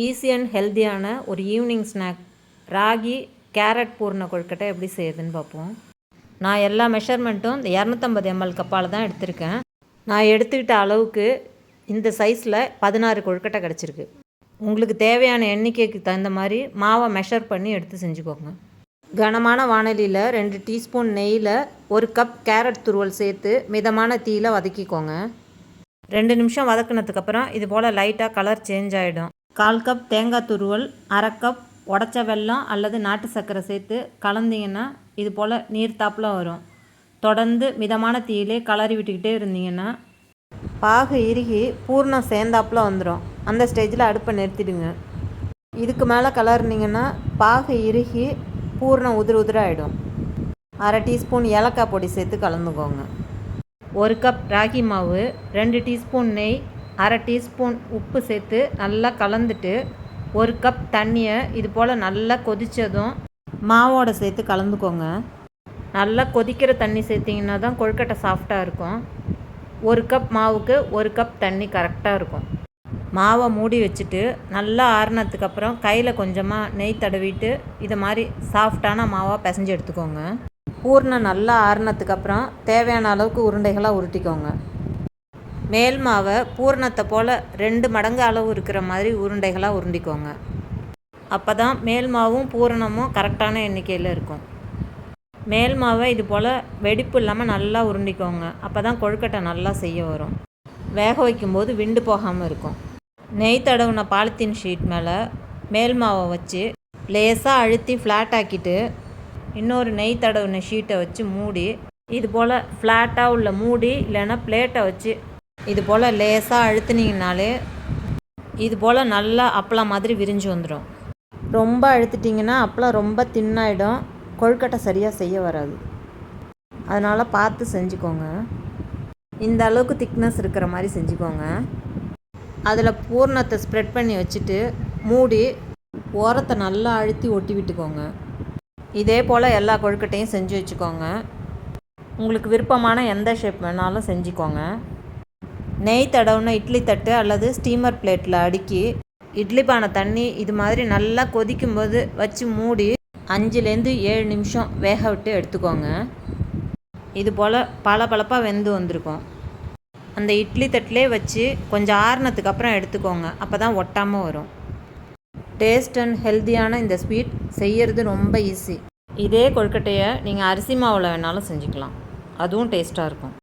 Easy and ஹெல்த்தியான ஒரு evening snack ragi carrot பூர்ண கொழுக்கட்டை எப்படி செய்யுதுன்னு பார்ப்போம். நான் எல்லா மெஷர்மெண்ட்டும் இந்த 250 ml கப்பால் தான் எடுத்திருக்கேன். நான் எடுத்துக்கிட்ட அளவுக்கு இந்த சைஸில் 16 கொழுக்கட்டை கிடச்சிருக்கு. உங்களுக்கு தேவையான எண்ணிக்கைக்கு தகுந்த மாதிரி மாவை மெஷர் பண்ணி எடுத்து செஞ்சுக்கோங்க. கனமான வானலியில் 2 டீஸ்பூன் நெய்யில் 1 கப் கேரட் துருவல் சேர்த்து மிதமான தீயில் வதக்கிக்கோங்க. 2 நிமிஷம் வதக்கினதுக்கப்புறம் இது போல் லைட்டாக கலர் சேஞ்ச் ஆகிடும். 1/4 கப் தேங்காய் துருவல், 1/2 கப் உடச்ச வெல்லம் அல்லது நாட்டு சர்க்கரை சேர்த்து கலந்தீங்கன்னா இது போல் நீர்த்தாப்பில் வரும். தொடர்ந்து மிதமான தீயிலே கலரி விட்டுக்கிட்டே இருந்தீங்கன்னா பாகு இறுகி பூர்ணம் சேர்ந்தாப்பில் வந்துடும். அந்த ஸ்டேஜில் அடுப்பை நிறுத்திடுங்க. இதுக்கு மேலே கலர்னிங்கன்னா பாகு இறுகி பூர்ணம் உதிராகிடும். 1/2 டீஸ்பூன் ஏலக்காய் பொடி சேர்த்து கலந்துக்கோங்க. 1 கப் ராகி மாவு, 2 டீஸ்பூன் நெய், 1/2 டீஸ்பூன் உப்பு சேர்த்து நல்லா கலந்துட்டு 1 கப் தண்ணியை இது போல் நல்லா கொதித்ததும் மாவோடு சேர்த்து கலந்துக்கோங்க. நல்லா கொதிக்கிற தண்ணி சேர்த்திங்கன்னா தான் கொழுக்கட்டை சாஃப்டாக இருக்கும். 1 கப் மாவுக்கு 1 கப் தண்ணி கரெக்டாக இருக்கும். மாவை மூடி வச்சுட்டு நல்லா ஆறுனதுக்கப்புறம் கையில் கொஞ்சமாக நெய் தடவிட்டு இது மாதிரி சாஃப்டான மாவாக பிசைஞ்சு எடுத்துக்கோங்க. பூர்ணம் நல்லா ஆறுனதுக்கப்புறம் தேவையான அளவுக்கு உருண்டைகளாக உருட்டிக்கோங்க. மேல் மாவை பூர்ணத்தை போல் 2 மடங்கு அளவு இருக்கிற மாதிரி உருண்டைகளாக உருண்டிக்கோங்க. அப்போ தான் மேல் மாவும் பூரணமும் கரெக்டான எண்ணிக்கையில் இருக்கும். மேல் மாவை இது போல் வெடிப்பு இல்லாமல் நல்லா உருண்டிக்கோங்க. அப்போ தான் கொழுக்கட்டை நல்லா செய்ய வரும். வேக வைக்கும்போது விண்டு போகாமல் இருக்கும். நெய் தடவுன பாலித்தீன் ஷீட் மேலே மேல் மாவை வச்சு லேசாக அழுத்தி ஃப்ளாட் ஆக்கிட்டு இன்னொரு நெய் தடவுன ஷீட்டை வச்சு மூடி இது போல் ஃப்ளாட்டாக உள்ள மூடி இல்லைன்னா பிளேட்டை வச்சு இது போல் லேசாக அழுத்தினீங்கனாலே இது போல் நல்லா அப்பளம் மாதிரி விரிஞ்சு வந்துடும். ரொம்ப அழுத்திட்டிங்கன்னா அப்பளம் ரொம்ப தின்னாயிடும், கொழுக்கட்டை சரியாக செய்ய வராது. அதனால் பார்த்து செஞ்சுக்கோங்க. இந்த அளவுக்கு திக்னஸ் இருக்கிற மாதிரி செஞ்சுக்கோங்க. அதில் பூர்ணத்தை ஸ்ப்ரெட் பண்ணி வச்சுட்டு மூடி ஓரத்தை நல்லா அழுத்தி ஒட்டி விட்டுக்கோங்க. இதே போல் எல்லா கொழுக்கட்டையும் செஞ்சு வச்சுக்கோங்க. உங்களுக்கு விருப்பமான எந்த ஷேப் வேணாலும் செஞ்சுக்கோங்க. நெய் தடவுன இட்லி தட்டு அல்லது ஸ்டீமர் பிளேட்டில் அடுக்கி இட்லி பானை தண்ணி இது மாதிரி நல்லா கொதிக்கும்போது வச்சு மூடி 5-7 நிமிஷம் வேக விட்டு எடுத்துக்கோங்க. இது போல் பளபளப்பாக வெந்து வந்திருக்கும். அந்த இட்லி தட்டிலே வச்சு கொஞ்சம் ஆறுனதுக்கு அப்புறம் எடுத்துக்கோங்க. அப்போ தான் ஒட்டாமல் வரும். டேஸ்ட் அண்ட் ஹெல்த்தியான இந்த ஸ்வீட் செய்கிறது ரொம்ப ஈஸி. இதே கொழுக்கட்டையை நீங்கள் அரிசி மாவில் வேணாலும் செஞ்சுக்கலாம். அதுவும் டேஸ்ட்டாக இருக்கும்.